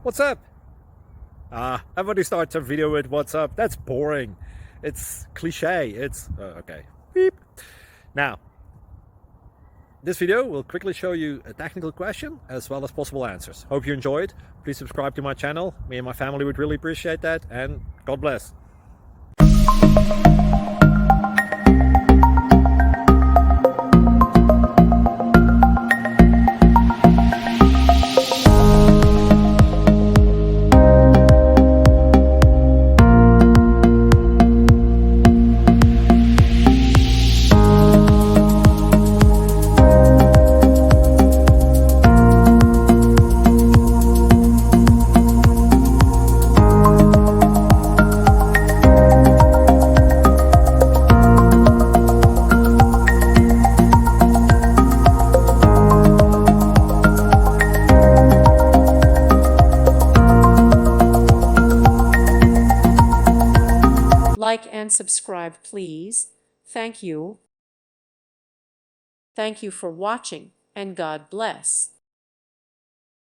What's up? Everybody starts a video with what's up. That's boring. It's cliche. It's okay. Beep. Now, this video will quickly show you a technical question as well as possible answers. Hope you enjoyed. Please subscribe to my channel. Me and my family would really appreciate that, and God bless. Like and subscribe, please. Thank you. Thank you for watching, and God bless.